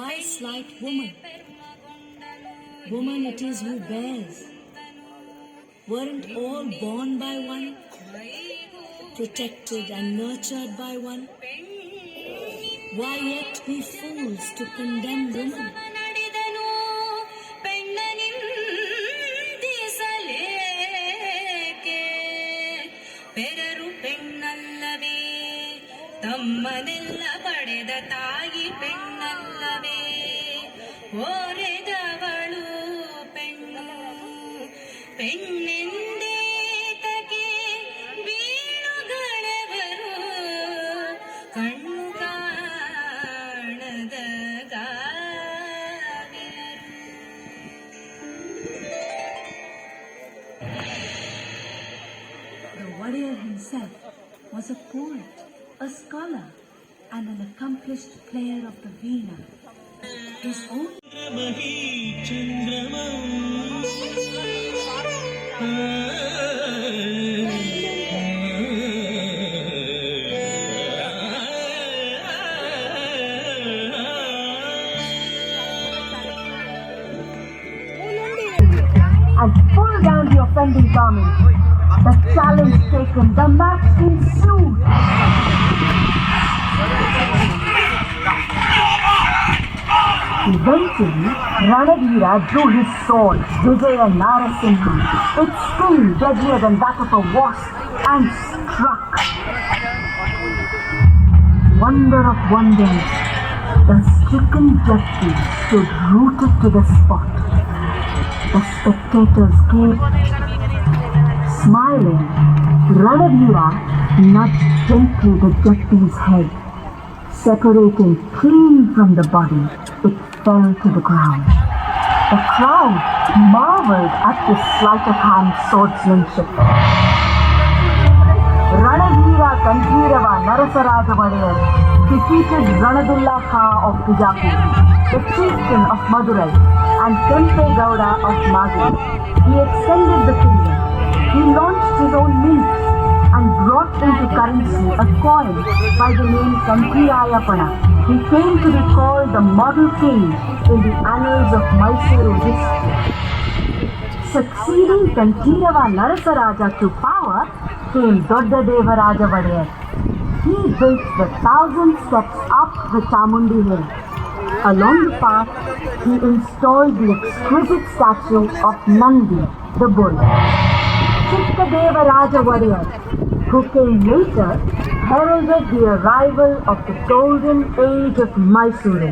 Why slight woman? Woman it is who bears. Weren't all born by one, protected and nurtured by one? Why yet be fools to condemn woman? ತಮ್ಮನೆಲ್ಲ ಪಡೆದ ತಾಯಿ ಪೆಣ್ಣಲ್ಲವೇ ಓರೆದವಳು ಪೆಣ್ಣು ಪೆಣ್ಣೆಂದೇ ತಗೆ ಬೀಳುಗಳವರು ಕಣ್ಣು ಕಾಣದ The warrior himself was a poet, a scholar, and an accomplished player of the veena. His own and pull down the offending garment. The challenge taken, the match ensued. Eventually, Ranadira drew his sword, Vijaya Narasimha, its sting deadlier than that of a wasp, and struck. Wonder of wonders, the stricken Jati stood rooted to the spot. The spectators gaped. Smiling, Ranadira nudged gently the Jati's head. Separating clean from the body, it fell to the ground. The crowd marveled at this sleight of hand swordsmanship. Ranadira Kanjirava Narasaraja Vadiyar defeated Ranadulla Khan of Bijapur, the chieftain of Madurai, and Kempe Gowda of Magadi. He extended the kingdom. He launched his own mint and brought into currency a coin by the name Kantirayapana. He came to be called the model king in the annals of Mysur history. Succeeding Kantirava Narasaraja to power came Dodda Devaraja Vadiyar. He built the 1,000 steps up the Chamundi hill. Along the path, he installed the exquisite statue of Nandi, the bull. Devaraja Vadiyar, who came later, heralded the arrival of the golden age of Mysuru.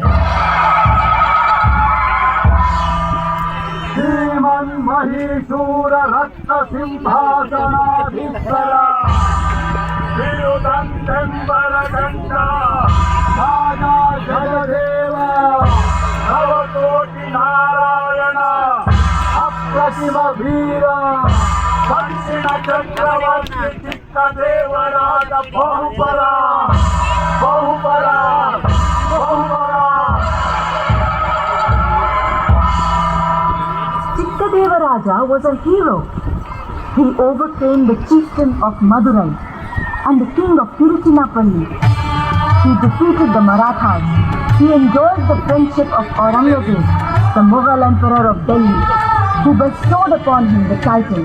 Devan Mahishura Ratta Simhasanadhishvara Viyudantembara Ganta Raja Jagadeva Navakoti Narayana Apratima Veera Kanchina Chakravarti Chikka Devaraja Bahupara Bahupara Bahupara. Chikka Devaraja was a hero. He overcame the chieftain of Madurai and the king of Tiruchinapalli. He defeated the Marathas. He enjoyed the friendship of Aurangzeb, the Mughal emperor of Delhi, who bestowed upon him the title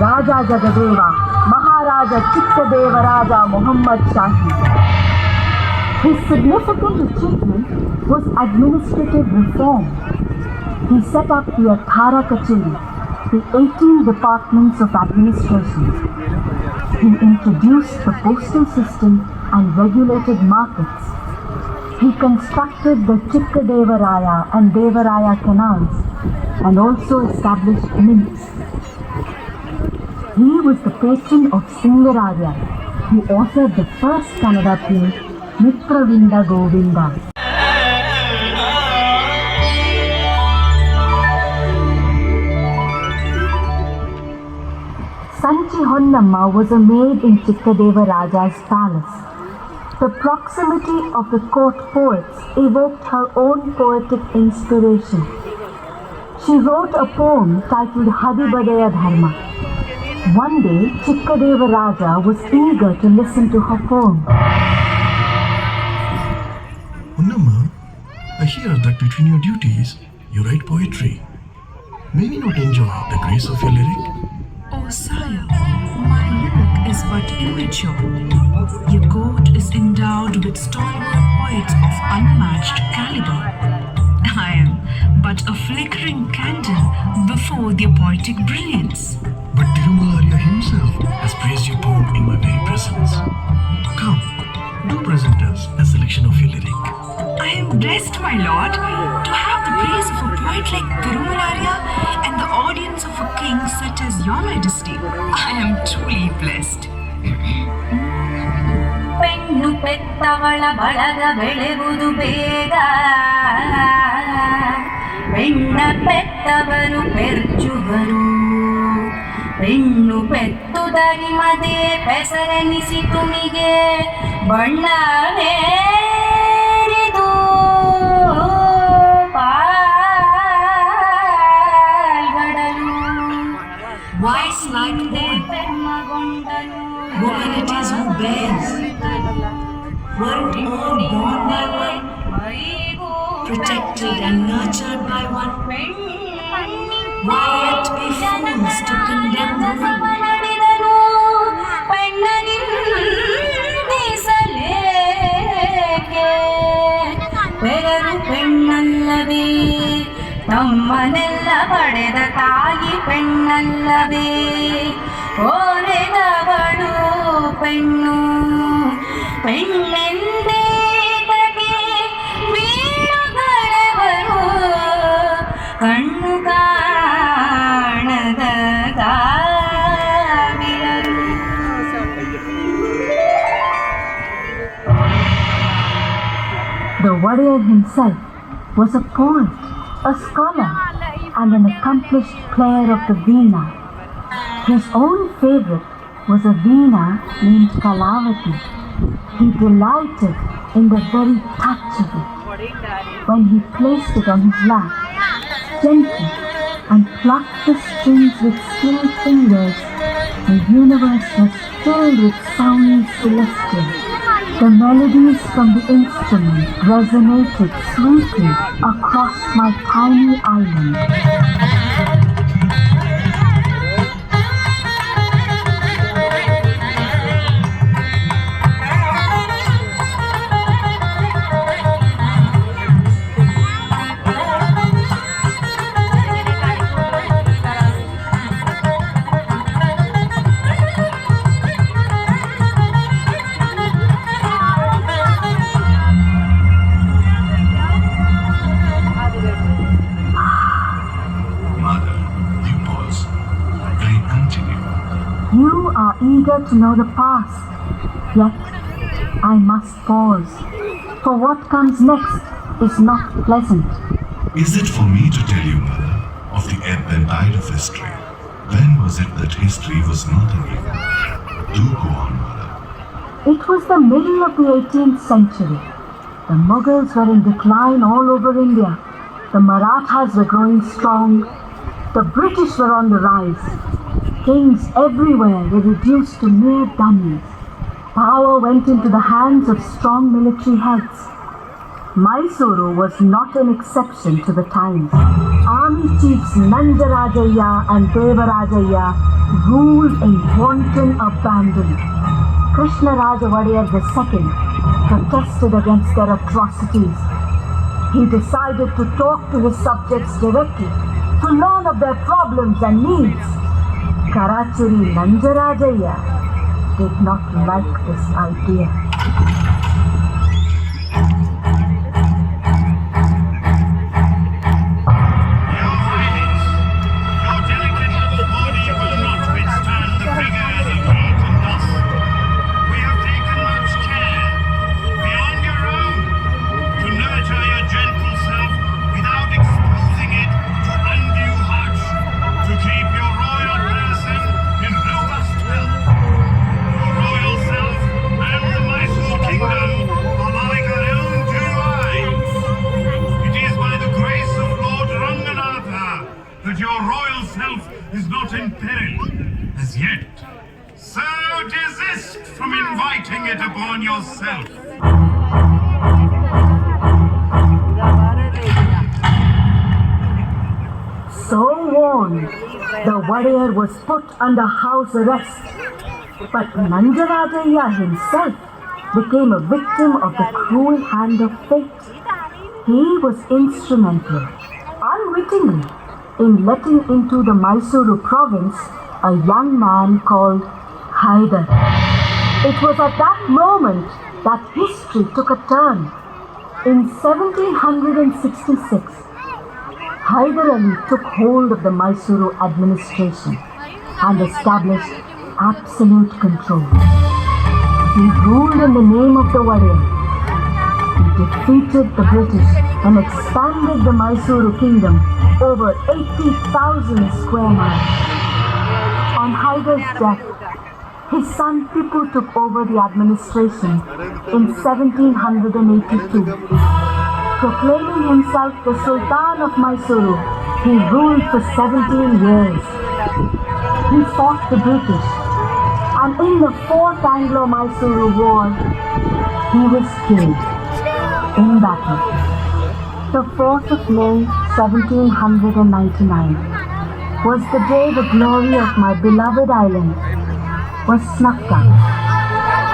Raja Jagadeva, Maharaja Chikkadevaraja Muhammad Shahi. His significant achievement was administrative reform. He set up the Athara Kacheri, the 18 departments of administration. He introduced the postal system and regulated markets. He constructed the Chikkadevaraya and Devaraya canals and also established mints. He was the patron of Singaraja, who authored the first Kannada play, Mitravinda Govinda. Sanchi Honnamma was a maid in Chikkadevaraja's palace. The proximity of the court poets evoked her own poetic inspiration. She wrote a poem titled Hadibadaya Dharma. One day, Chikkadevaraja was eager to listen to her poem. Honnamma, a hear that between your duties, you write poetry. May we not enjoy the grace of your lyric? Oh, sire, my lyric is but immature. Your court is endowed with stalwart poets of unmatched caliber. I am but a flickering candle before their poetic brilliance. But Tirumalarya himself has praised your poem in my very presence. Come, do present us a selection of your lyric. I am blessed, my lord, to have the praise of a poet like Tirumalaria and the audience of a king such as your majesty. I am truly blessed. ಪೆಣ್ಣು ಪೆತ್ತವಳ ಬಳಗ ಬೆಳೆವುದು ಬೇಗ ಪೆಣ್ಣ ಪೆತ್ತವರು ಪೆರ್ಚುವರು ಪೆಣ್ಣು ಪೆತ್ತುದರಿಮದೆ ಪೆಸರೆನಿಸಿ ತುಮಿಗೆ ಬಣ್ಣವೇರಿದು ಪಾಲ್ಗಡಲು Wise like born, ಪೆಮ್ಮಗೊಂಡನು woman it is who bears. Were all born by one, protected and nurtured by one. Why yet be fools to condemn the one? ಬೆರರು ಪೆಣ್ಣಲ್ಲವೇ ತಮ್ಮನೆಲ್ಲ ಪಡೆದ ತಾಯಿ ಪೆಣ್ಣಲ್ಲವೇ ಓರೆದವಳು ಪೆಣ್ಣು ಪೆಣ್ಣೆಂದೇ ತಗೆ ಬೀಳುಗಳವರು ಕಣ್ಣು ಕಾಣದ ಗಾವಿರರು The warrior himself was a poet, a scholar, and an accomplished player of the veena. His own favorite was a veena named Kalavati. He delighted in the very touch of it. When he placed it on his lap, gently, and plucked the strings with skilled fingers, the universe was filled with sounds celestial. The melodies from the instrument resonated sweetly across my tiny island. You are eager to know the past, yet I must pause, for what comes next is not pleasant. Is it for me to tell you, Mother, of the ebb and tide of history? When was it that history was not in you? Do go on, Mother. It was the middle of the 18th century. The Mughals were in decline all over India. The Marathas were growing strong. The British were on the rise. Kings everywhere were reduced to mere dummies. Power went into the hands of strong military heads. Mysuru was not an exception to the times. Army chiefs Nanjarajaya and Devarajaya ruled in wanton abandon. Krishnaraja Vadiyar II protested against their atrocities. He decided to talk to his subjects directly, to learn of their problems and needs. Karachuri Nanjarajaya did not like this idea. Your royal self is not in peril as yet. So desist from inviting it upon yourself. dethroned, the warrior was put under house arrest. But Nanjarajaya himself became a victim of the cruel hand of fate. He was instrumental, unwittingly, in letting into the Mysuru province a young man called Haidar. It was at that moment that history took a turn. In 1766, Haidar Ali took hold of the Mysuru administration and established absolute control. He ruled in the name of the warrior. He defeated the British and expanded the Mysuru kingdom over 80,000 square miles. On Haidar's death, his son Tipu took over the administration in 1782. Proclaiming himself the Sultan of Mysuru, he ruled for 17 years. He fought the British, and in the Fourth Anglo-Mysuru War, he was killed in battle. The 4th of May, 1799, was the day the glory of my beloved island was snuffed out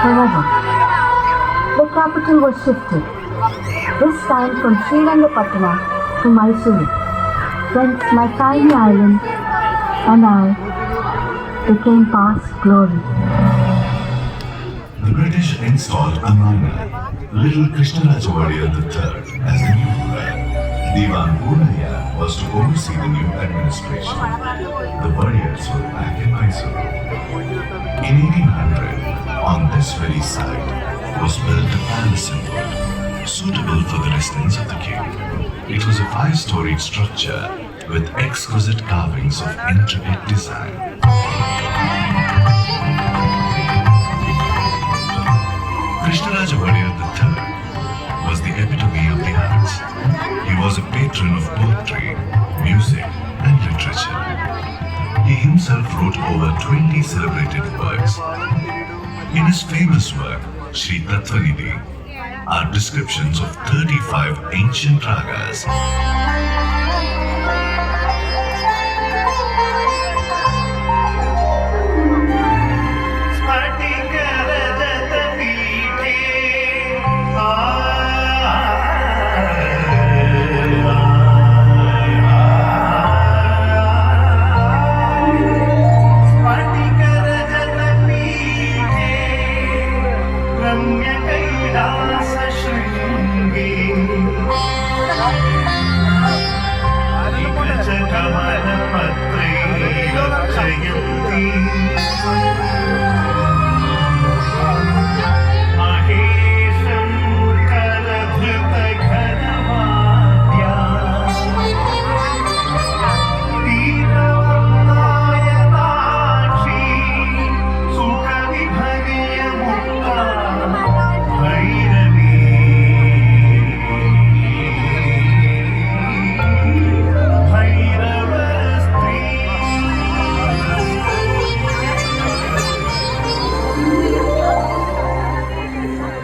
forever. The capital was shifted, this time from Srirangapatna to Mysuru. Whence my tiny island and I became past glory. The British installed a minor, little Krishnaraj Warrior III, as the new ruler. Diwan Purnaya was to oversee the new administration. The warriors were back in Mysuru. In 1800, on this very site, was built a palace in wood, suitable for the residence of the king. It was a 5-storied structure with exquisite carvings of intricate design. Krishnaraj Warrior III was the epitome of the arts. He was a patron of poetry, music, and literature. He himself wrote over 20 celebrated works. In his famous work, Sri Tattvanidhi, are descriptions of 35 ancient ragas.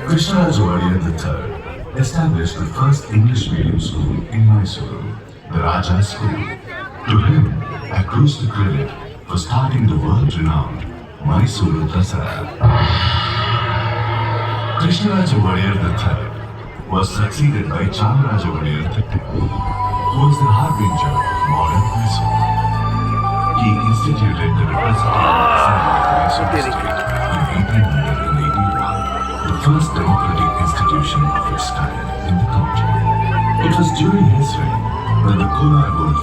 Krishnaraj Warrior III established the first English medium school in Mysuru, the Raja School. To him accrues the credit for starting the world-renowned Mysuru Dasara. Krishnaraj Warrior III was succeeded by Chamaraja Warrior III, who was the harbinger of modern Mysuru. He instituted the representative assembly of Mysuru state in 1881, the first democratic institution of its kind in the country. It was during his reign that the Kolar Wolf